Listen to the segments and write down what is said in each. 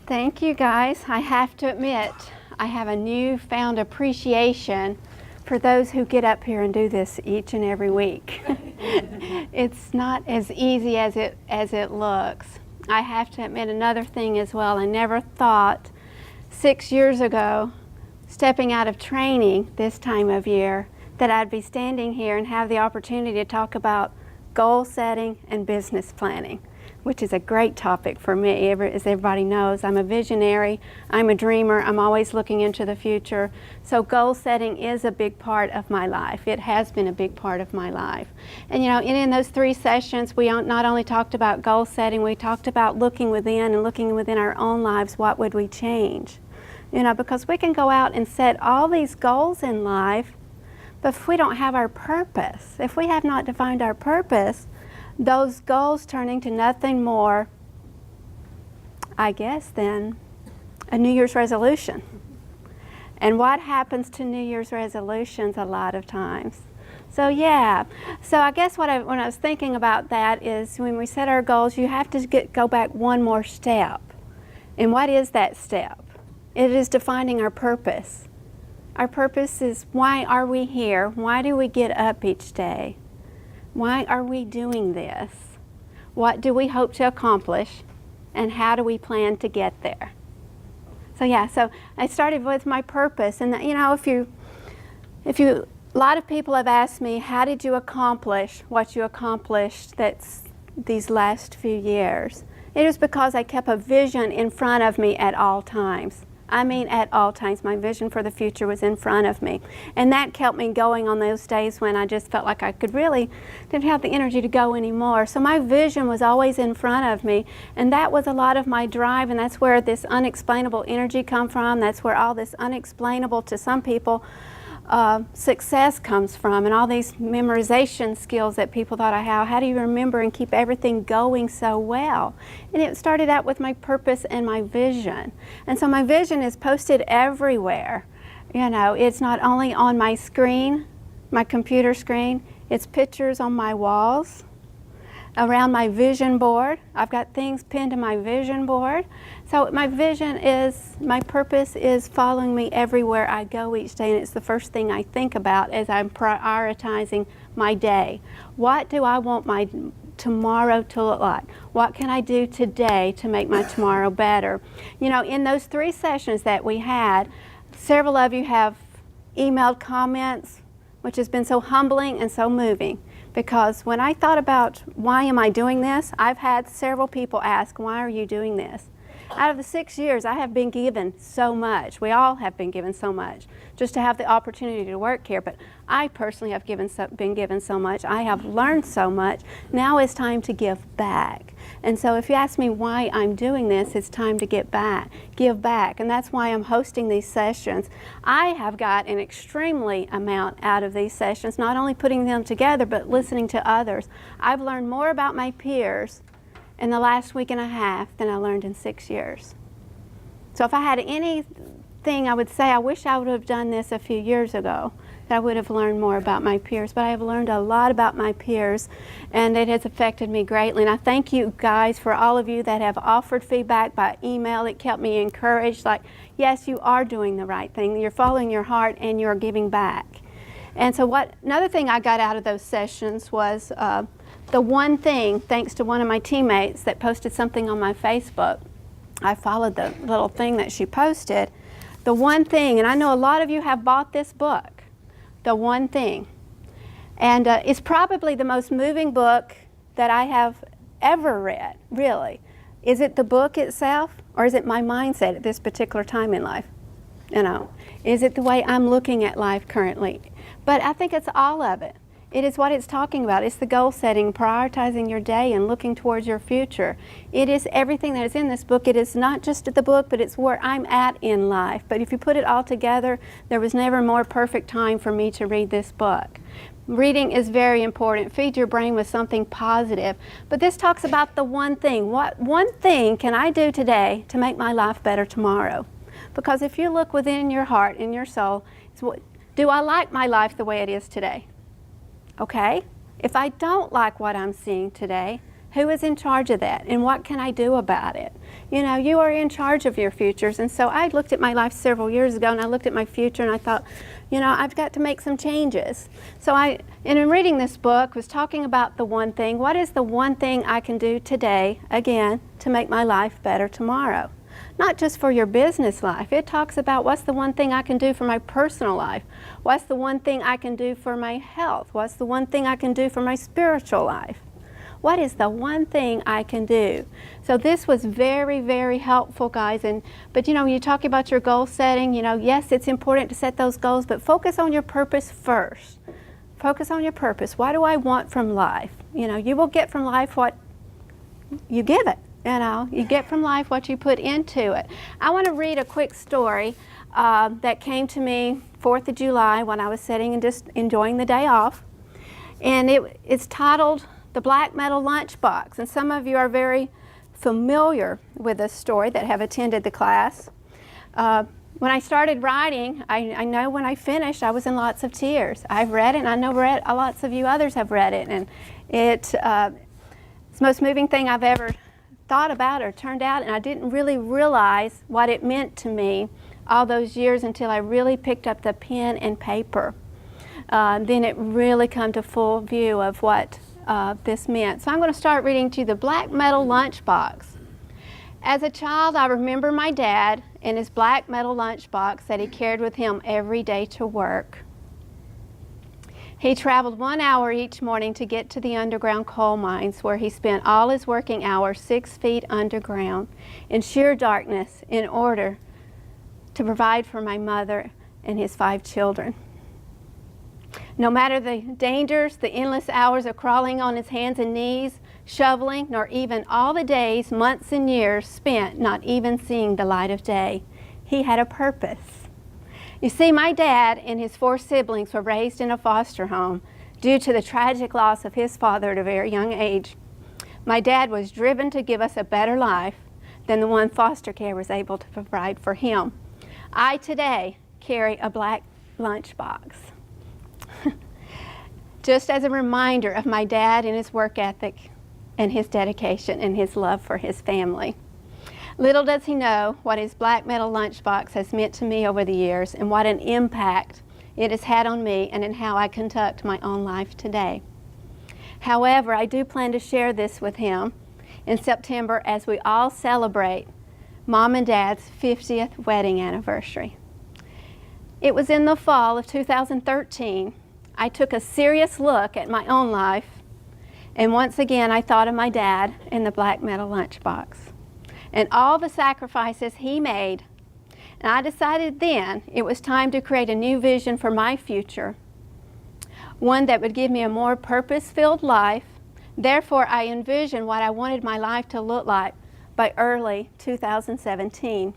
Thank you, guys. I have to admit, I have a newfound appreciation for those who get up here and do this each and every week. It's not as easy as it looks. I have to admit another thing as well. I never thought 6 years ago, stepping out of training this time of year, that I'd be standing here and have the opportunity to talk about goal setting and business planning, which is a great topic for me. As everybody knows, I'm a visionary, I'm a dreamer, I'm always looking into the future. So goal setting is a big part of my life. It has been a big part of my life. And you know, in those 3 sessions, we not only talked about goal setting, we talked about looking within and looking within our own lives, what would we change? You know, because we can go out and set all these goals in life, but if we don't have our purpose, if we have not defined our purpose, those goals turn into nothing more, I guess, than a New Year's resolution. And what happens to New Year's resolutions a lot of times? So yeah, so I guess when I was thinking about that is when we set our goals, you have to go back one more step. And what is that step? It is defining our purpose. Our purpose is, why are we here? Why do we get up each day? Why are we doing this? What do we hope to accomplish? And how do we plan to get there? So yeah, so I started with my purpose. And you know, a lot of people have asked me, how did you accomplish what you accomplished these last few years? It is because I kept a vision in front of me at all times. I mean, at all times, my vision for the future was in front of me. And that kept me going on those days when I just felt like I didn't have the energy to go anymore. So my vision was always in front of me. And that was a lot of my drive, and that's where this unexplainable energy come from. That's where all this unexplainable, to some people, success comes from, and all these memorization skills that people thought I have. How do you remember and keep everything going so well? And it started out with my purpose and my vision. And so my vision is posted everywhere. You know, it's not only on my screen, my computer screen, it's pictures on my walls, around my vision board. I've got things pinned to my vision board. So my vision is, my purpose is following me everywhere I go each day, and it's the first thing I think about as I'm prioritizing my day. What do I want my tomorrow to look like? What can I do today to make my tomorrow better? You know, in those 3 sessions that we had, several of you have emailed comments, which has been so humbling and so moving. Because when I thought about why am I doing this, I've had several people ask, why are you doing this? Out of the 6 years, I have been given so much. We all have been given so much just to have the opportunity to work here. But I personally have been given so much. I have learned so much. Now it's time to give back. And so if you ask me why I'm doing this, it's time to give back. And that's why I'm hosting these sessions. I have got an extremely amount out of these sessions, not only putting them together, but listening to others. I've learned more about my peers in the last week and a half than I learned in 6 years. So if I had anything I would say, I wish I would have done this a few years ago, that I would have learned more about my peers. But I have learned a lot about my peers, and it has affected me greatly. And I thank you guys for all of you that have offered feedback by email. It kept me encouraged, like, yes, you are doing the right thing. You're following your heart and you're giving back. And so another thing I got out of those sessions was the one thing, thanks to one of my teammates that posted something on my Facebook. I followed the little thing that she posted. The one thing, and I know a lot of you have bought this book, The One Thing. And it's probably the most moving book that I have ever read, really. Is it the book itself, or is it my mindset at this particular time in life? You know, is it the way I'm looking at life currently? But I think it's all of it. It is what it's talking about. It's the goal setting, prioritizing your day and looking towards your future. It is everything that is in this book. It is not just the book, but it's where I'm at in life. But if you put it all together, there was never a more perfect time for me to read this book. Reading is very important. Feed your brain with something positive. But this talks about the one thing. What one thing can I do today to make my life better tomorrow? Because if you look within your heart and your soul, do I like my life the way it is today? Okay? If I don't like what I'm seeing today, Who is in charge of that? And what can I do about it? You know, you are in charge of your futures. And so I looked at my life several years ago, and I looked at my future, and I thought, you know, I've got to make some changes. So and in reading this book, was talking about the one thing. What is the one thing I can do today, again, to make my life better tomorrow? Not just for your business life. It talks about what's the one thing I can do for my personal life. What's the one thing I can do for my health? What's the one thing I can do for my spiritual life? What is the one thing I can do? So this was very, very helpful, guys. But you know, when you talk about your goal setting, you know, yes, it's important to set those goals, but focus on your purpose first. Focus on your purpose. What do I want from life? You know, you will get from life what you give it. You know, you get from life what you put into it. I want to read a quick story that came to me 4th of July when I was sitting and just enjoying the day off. And it's titled The Black Metal Lunchbox. And some of you are very familiar with this story that have attended the class. When I started writing, I know when I finished, I was in lots of tears. I've read it, and I know lots of you others have read it. And it's the most moving thing I've ever thought about or turned out, and I didn't really realize what it meant to me all those years until I really picked up the pen and paper. Then it really come to full view of what this meant. So I'm going to start reading to you The Black Metal Lunchbox. As a child, I remember my dad and his black metal lunchbox that he carried with him every day to work. He traveled 1 hour each morning to get to the underground coal mines, where he spent all his working hours 6 feet underground in sheer darkness in order to provide for my mother and his 5 children. No matter the dangers, the endless hours of crawling on his hands and knees, shoveling, nor even all the days, months, and years spent not even seeing the light of day, he had a purpose. You see, my dad and his 4 siblings were raised in a foster home due to the tragic loss of his father at a very young age. My dad was driven to give us a better life than the one foster care was able to provide for him. I today carry a black lunchbox, just as a reminder of my dad and his work ethic and his dedication and his love for his family. Little does he know what his black metal lunchbox has meant to me over the years and what an impact it has had on me and in how I conduct my own life today. However, I do plan to share this with him in September as we all celebrate Mom and Dad's 50th wedding anniversary. It was in the fall of 2013. I took a serious look at my own life, and once again I thought of my dad and the black metal lunchbox and all the sacrifices he made. And I decided then it was time to create a new vision for my future, one that would give me a more purpose-filled life. Therefore, I envisioned what I wanted my life to look like by early 2017.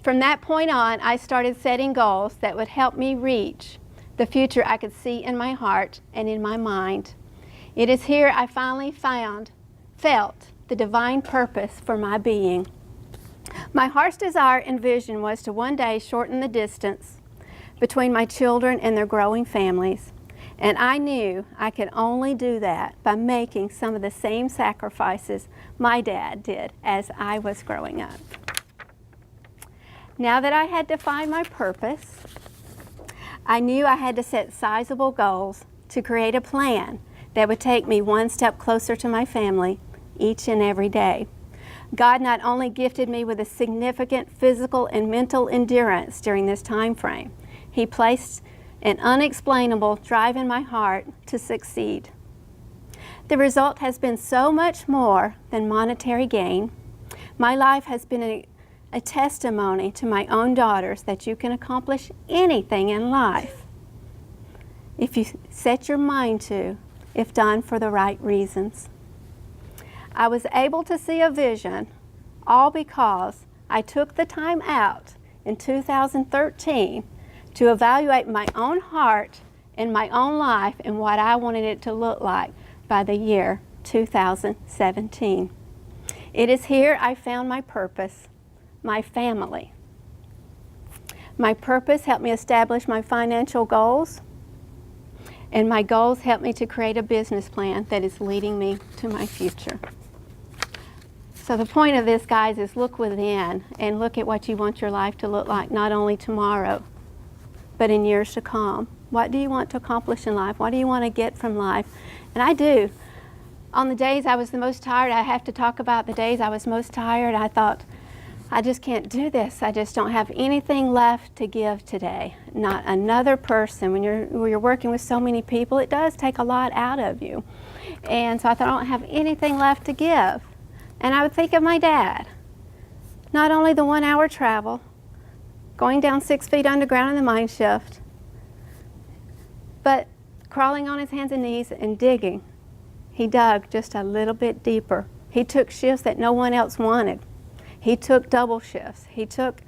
From that point on, I started setting goals that would help me reach the future I could see in my heart and in my mind. It is here I finally felt the divine purpose for my being. My heart's desire and vision was to one day shorten the distance between my children and their growing families. And I knew I could only do that by making some of the same sacrifices my dad did as I was growing up. Now that I had defined my purpose, I knew I had to set sizable goals to create a plan that would take me one step closer to my family each and every day. God not only gifted me with a significant physical and mental endurance during this time frame, He placed an unexplainable drive in my heart to succeed. The result has been so much more than monetary gain. My life has been a testimony to my own daughters that you can accomplish anything in life if you set your mind to, if done for the right reasons. I was able to see a vision, all because I took the time out in 2013 to evaluate my own heart and my own life and what I wanted it to look like by the year 2017. It is here I found my purpose, my family. My purpose helped me establish my financial goals And my goals help me to create a business plan that is leading me to my future. So the point of this, guys, is look within and look at what you want your life to look like, not only tomorrow, but in years to come. What do you want to accomplish in life? What do you want to get from life? And I do. On the days I was the most tired, I have to talk about the days I was most tired. I thought, I just can't do this. I just don't have anything left to give today. Not another person. When you're working with so many people, it does take a lot out of you. And so I thought, I don't have anything left to give. And I would think of my dad. Not only the 1 hour travel, going down 6 feet underground in the mine shaft, but crawling on his hands and knees and digging. He dug just a little bit deeper. He took shifts that no one else wanted. He took double shifts. He took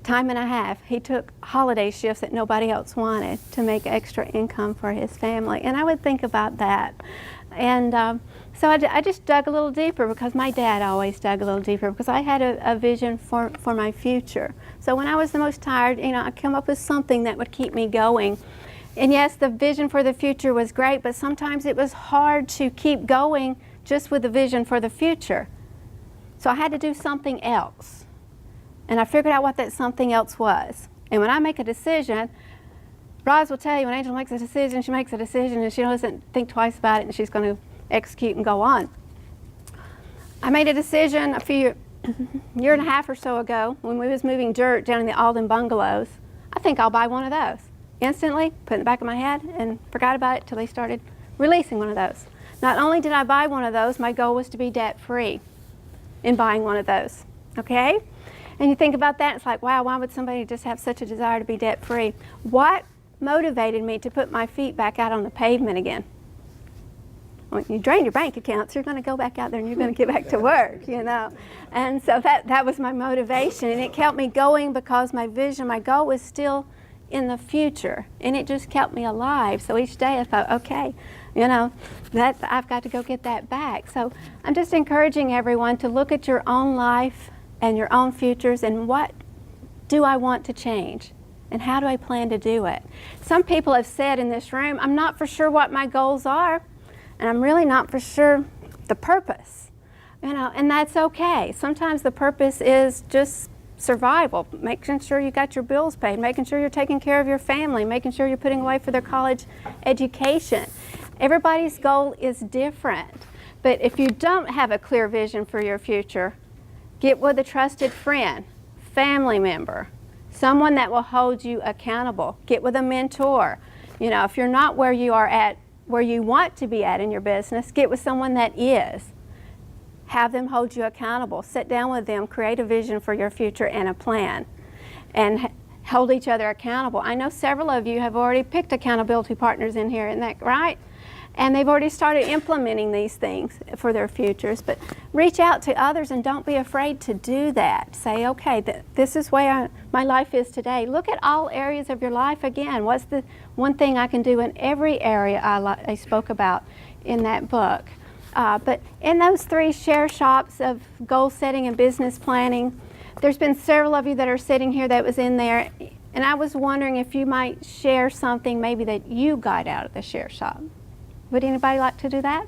time and a half. He took holiday shifts that nobody else wanted to make extra income for his family. And I would think about that. And so I just dug a little deeper, because my dad always dug a little deeper, because I had a vision for my future. So when I was the most tired, I'd come up with something that would keep me going. And yes, the vision for the future was great, but sometimes it was hard to keep going just with the vision for the future. So I had to do something else. And I figured out what that something else was. And when I make a decision, Roz will tell you, when Angel makes a decision, she makes a decision and she doesn't think twice about it, and she's going to execute and go on. I made a decision a year and a half or so ago when we was moving dirt down in the Alden bungalows. I think I'll buy one of those. Instantly, put it in the back of my head and forgot about it till they started releasing one of those. Not only did I buy one of those, my goal was to be debt-free in buying one of those, okay? And you think about that, it's like, wow, why would somebody just have such a desire to be debt-free? What motivated me to put my feet back out on the pavement again? When you drain your bank accounts, you're going to go back out there and you're going to get back to work, And so that was my motivation, and it kept me going because my vision, my goal was still in the future, and it just kept me alive. So each day I thought, okay, that I've got to go get that back. So I'm just encouraging everyone to look at your own life and your own futures, and what do I want to change, and how do I plan to do it? Some people have said in this room, I'm not for sure what my goals are, and I'm really not for sure the purpose, and that's okay. Sometimes the purpose is just survival, making sure you got your bills paid, making sure you're taking care of your family, making sure you're putting away for their college education. Everybody's goal is different, but if you don't have a clear vision for your future, get with a trusted friend, family member, someone that will hold you accountable. Get with a mentor. If you're not where you are at, where you want to be at in your business, get with someone that is. Have them hold you accountable. Sit down with them, create a vision for your future and a plan, and hold each other accountable. I know several of you have already picked accountability partners in here, isn't that right? And they've already started implementing these things for their futures. But reach out to others and don't be afraid to do that. Say, okay, this is where my life is today. Look at all areas of your life again. What's the one thing I can do in every area I spoke about in that book? But in those 3 share shops of goal setting and business planning, there's been several of you that are sitting here that was in there, and I was wondering if you might share something maybe that you got out of the share shop. Would anybody like to do that?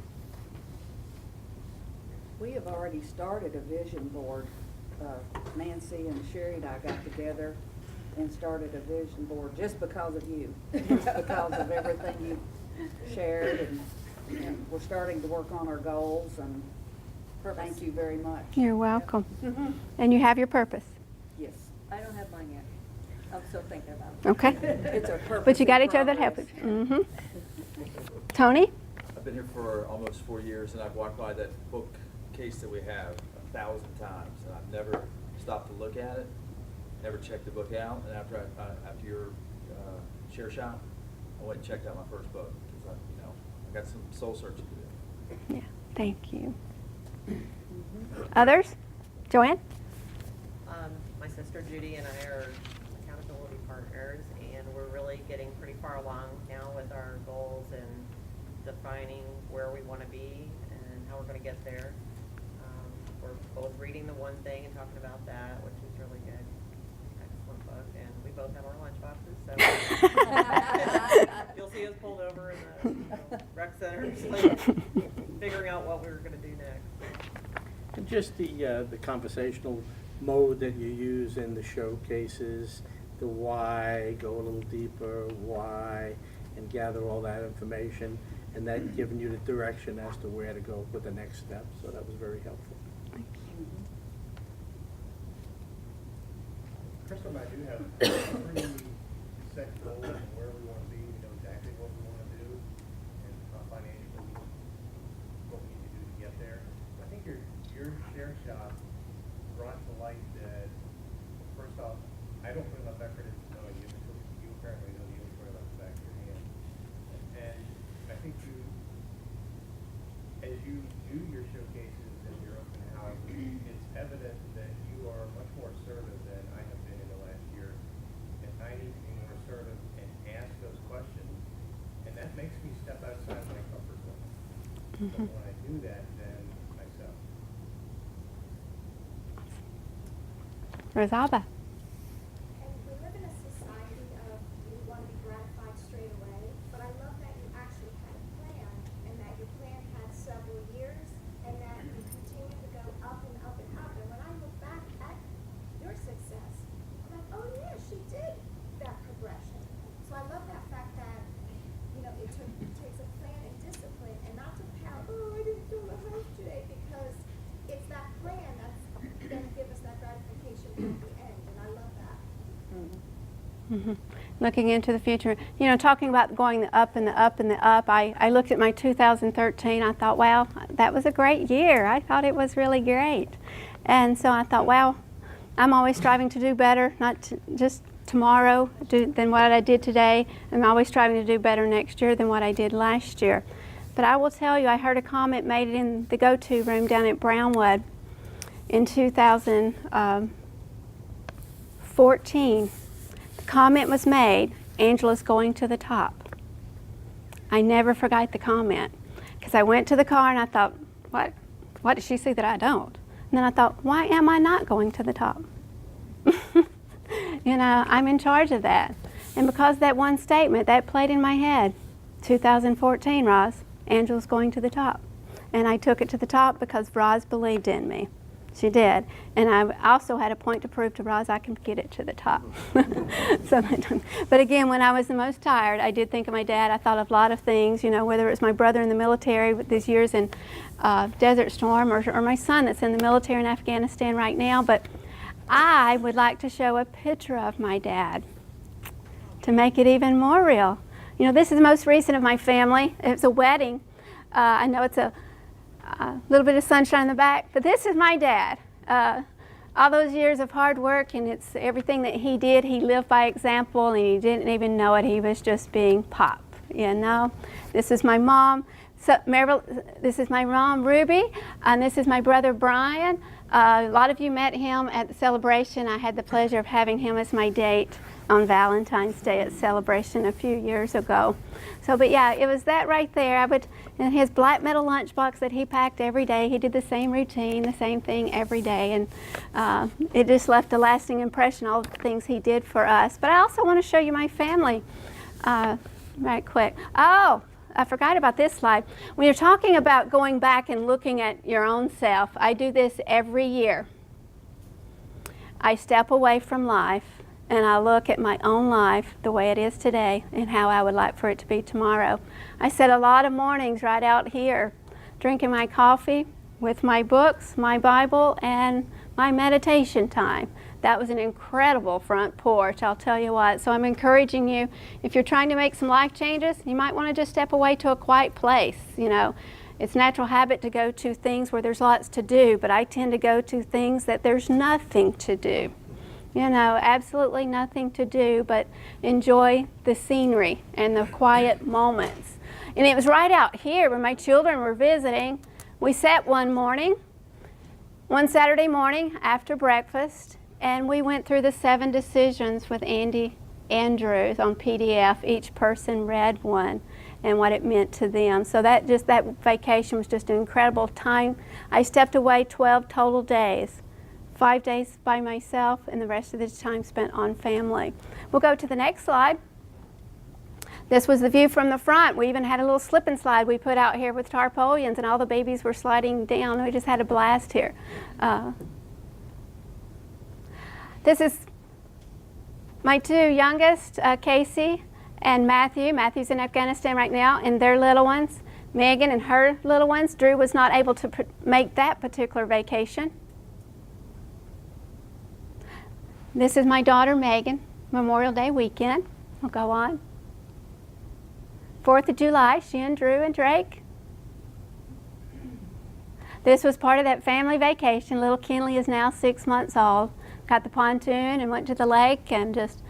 We have already started a vision board. Nancy and Sherry and I got together and started a vision board just because of you, because of everything you shared, and we're starting to work on our goals, and thank you very much. You're welcome. And you have your purpose. Yes. I don't have mine yet. I'm still thinking about it. Okay. It's a purpose. But you got in each other to help progress. it. Tony? I've been here for almost 4 years, and I've walked by that bookcase that we have 1,000 times, and I've never stopped to look at it, never checked the book out. And after your share shop, I went and checked out my first book, because I got some soul searching to do. Yeah, thank you. Others? Joanne? My sister Judy and I are accountability partners, and we're really getting pretty far along now with our goals and defining where we want to be and how we're going to get there. We're both reading the one thing and talking about that, which is really good. Excellent book, and we both have our lunch boxes, so you'll see us pulled over center, just like figuring out what we were gonna do next. And just the conversational mode that you use in the showcases, the why, go a little deeper, why, and gather all that information, and that giving you the direction as to where to go with the next step. So that was very helpful. Crystal and I do have pretty set goals and where we want to be. We know exactly what we want to do and financially what we need to do to get there. I think your share shop brought to light that, first off, I don't put enough effort into knowing the inventory. You apparently know the inventory like the back of your hand. And I think as you do your showcases and your open houses, it's evident that you are much more assertive than I have been in the last year. And I need to be more assertive and ask those questions. And that makes me step outside my comfort zone. But when I do that, then I sell. Rosalba. And we live in a society of you want to be gratified straight away, but I love that you actually had a plan and that your plan had several years and that you continue to go up and up and up. And when I look back at your success, I'm like, oh yeah, she did that progression. So I love that fact that, you know, it takes a plan and discipline and not to pound, oh, I didn't do the house today, because it's that plan that's going to give us that gratification at the end, and I love that. Looking into the future, you know, talking about going the up and the up and the up, I looked at my 2013, I thought, wow, that was a great year. I thought it was really great. And so I thought, wow, I'm always striving to do better, not just tomorrow than what I did today. I'm always striving to do better next year than what I did last year. But I will tell you, I heard a comment made in the go-to room down at Brownwood in 2014. The comment was made, Angela's going to the top. I never forgot the comment, because I went to the car and I thought, what did she see that I don't? And then I thought, why am I not going to the top? You know, I'm in charge of that. And because of that one statement, that played in my head. 2014, Roz, Angela's going to the top. And I took it to the top because Roz believed in me. She did. And I also had a point to prove to Roz I can get it to the top. But again, when I was the most tired, I did think of my dad. I thought of a lot of things, you know, whether it was my brother in the military with these years in Desert Storm or my son that's in the military in Afghanistan right now. But I would like to show a picture of my dad to make it even more real. You know, this is the most recent of my family. It's a wedding. I know it's a little bit of sunshine in the back, but this is my dad. All those years of hard work, and it's everything that he did, he lived by example, and he didn't even know it. He was just being Pop, you know. This is my mom. So, this is my mom, Ruby, and this is my brother, Brian. A lot of you met him at the celebration. I had the pleasure of having him as my date on Valentine's Day at Celebration a few years ago. So, but yeah, it was that right there. In his black metal lunchbox that he packed every day, he did the same routine, the same thing every day, and it just left a lasting impression, all the things he did for us. But I also want to show you my family right quick. Oh, I forgot about this slide. When you're talking about going back and looking at your own self, I do this every year. I step away from life and I look at my own life the way it is today and how I would like for it to be tomorrow. I spent a lot of mornings right out here drinking my coffee with my books, my Bible, and my meditation time. That was an incredible front porch, I'll tell you what. So I'm encouraging you, if you're trying to make some life changes, you might want to just step away to a quiet place. You know, it's natural habit to go to things where there's lots to do, but I tend to go to things that there's nothing to do. You know, absolutely nothing to do but enjoy the scenery and the quiet moments. And it was right out here when my children were visiting. We sat one Saturday morning after breakfast, and we went through the 7 decisions with Andy Andrews on PDF. Each person read one and what it meant to them. So that vacation was just an incredible time. I stepped away 12 total days. 5 days by myself and the rest of the time spent on family. We'll go to the next slide. This was the view from the front. We even had a little slip and slide we put out here with tarpaulins, and all the babies were sliding down. We just had a blast here. This is my two youngest, Casey and Matthew. Matthew's in Afghanistan right now, and their little ones, Megan and her little ones. Drew was not able to make that particular vacation. This is my daughter, Megan, Memorial Day weekend. We'll go on. 4th of July, she and Drew and Drake. This was part of that family vacation. Little Kinley is now 6 months old. Got the pontoon and went to the lake and just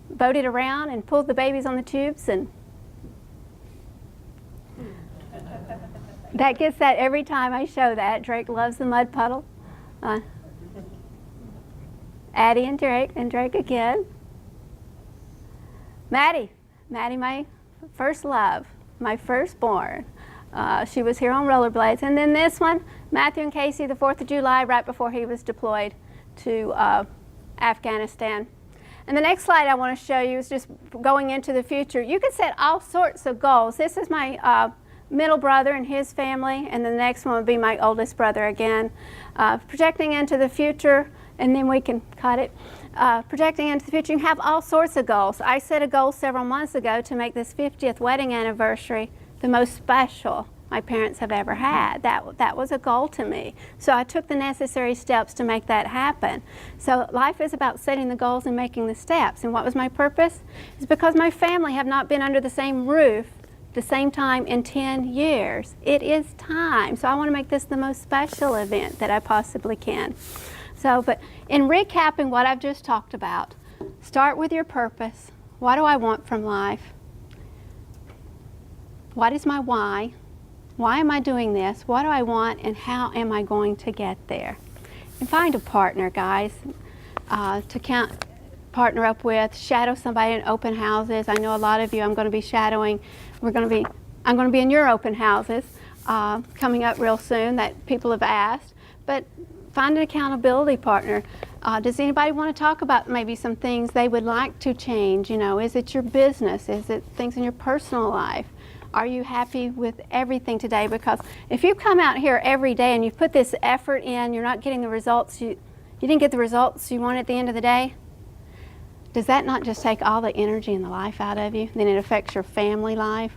boated around and pulled the babies on the tubes, and that gets that every time I show that. Drake loves the mud puddle. Addie and Drake again. Maddie, my first love, my firstborn. She was here on rollerblades. And then this one, Matthew and Casey, the 4th of July, right before he was deployed to Afghanistan. And the next slide I want to show you is just going into the future. You can set all sorts of goals. This is my middle brother and his family, and the next one would be my oldest brother again. Projecting into the future, and then we can cut it. Projecting into the future, you can have all sorts of goals. I set a goal several months ago to make this 50th wedding anniversary the most special my parents have ever had. That was a goal to me. So I took the necessary steps to make that happen. So life is about setting the goals and making the steps. And what was my purpose? It's because my family have not been under the same roof the same time in 10 years. It is time. So I want to make this the most special event that I possibly can. So, but in recapping what I've just talked about, start with your purpose. What do I want from life? What is my why? Why am I doing this? What do I want, and how am I going to get there? And find a partner, guys, to partner up with. Shadow somebody in open houses. I know a lot of you I'm going to be shadowing. I'm going to be in your open houses coming up real soon that people have asked. But find an accountability partner. Does anybody want to talk about maybe some things they would like to change? You know, is it your business? Is it things in your personal life? Are you happy with everything today? Because if you come out here every day and you put this effort in, you're not getting the results, you didn't get the results you want at the end of the day, does that not just take all the energy and the life out of you? Then it affects your family life.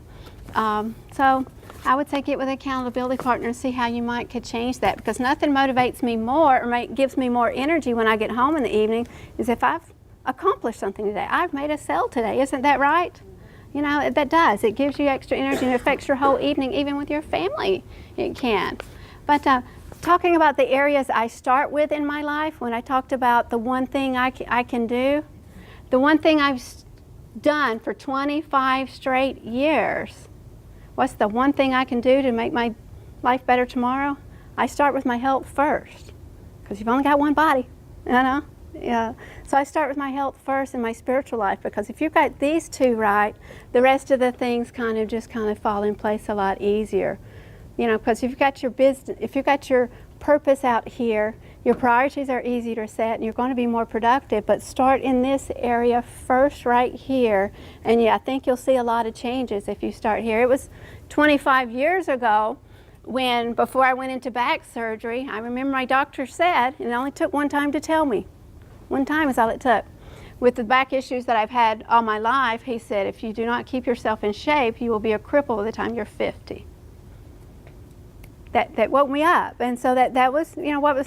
So I would say get with an accountability partner and see how you could change that, because nothing motivates me more or gives me more energy when I get home in the evening is if I've accomplished something today. I've made a sale today. Isn't that right? You know, that does. It gives you extra energy and it affects your whole evening, even with your family. It can. But talking about the areas I start with in my life, when I talked about the one thing I can do, the one thing I've done for 25 straight years, what's the one thing I can do to make my life better tomorrow? I start with my health first, because you've only got one body, you know? Yeah. So I start with my health first and my spiritual life, because if you've got these two right, the rest of the things kind of fall in place a lot easier. You know, because if you've got your business, if you've got your purpose out here, your priorities are easier to set and you're going to be more productive. But start in this area first right here, and yeah, I think you'll see a lot of changes if you start here. It was 25 years ago when, before I went into back surgery, I remember my doctor said, and it only took one time to tell me. One time is all it took. With the back issues that I've had all my life, he said, if you do not keep yourself in shape, you will be a cripple by the time you're 50. That woke me up. And so that was, you know,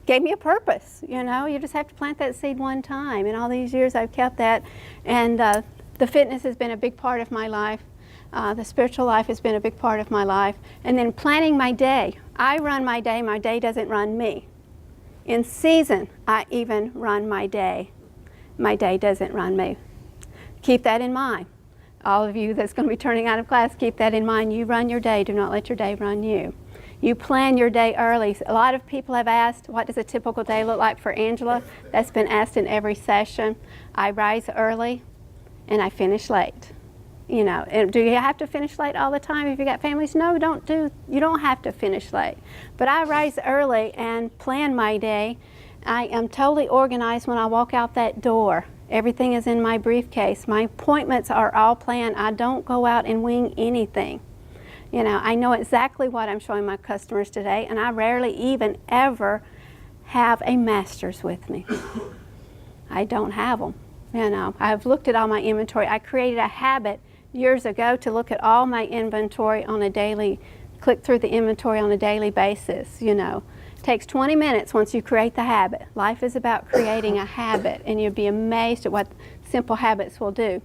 gave me a purpose. You know, you just have to plant that seed one time. And all these years I've kept that. And the fitness has been a big part of my life. The spiritual life has been a big part of my life. And then planning my day. I run my day doesn't run me. In season, I even run my day. My day doesn't run me. Keep that in mind. All of you that's going to be turning out of class, keep that in mind. You run your day. Do not let your day run you. You plan your day early. A lot of people have asked, what does a typical day look like for Angela? That's been asked in every session. I rise early and I finish late. You know, and do you have to finish late all the time if you got families? No, you don't have to finish late. But I rise early and plan my day. I am totally organized when I walk out that door. Everything is in my briefcase. My appointments are all planned. I don't go out and wing anything. You know, I know exactly what I'm showing my customers today, and I rarely even ever have a master's with me. I don't have them. You know, I've looked at all my inventory. I created a habit years ago to look at all my inventory on a daily, click through the inventory on a daily basis, you know. It takes 20 minutes once you create the habit. Life is about creating a habit, and you'll be amazed at what simple habits will do.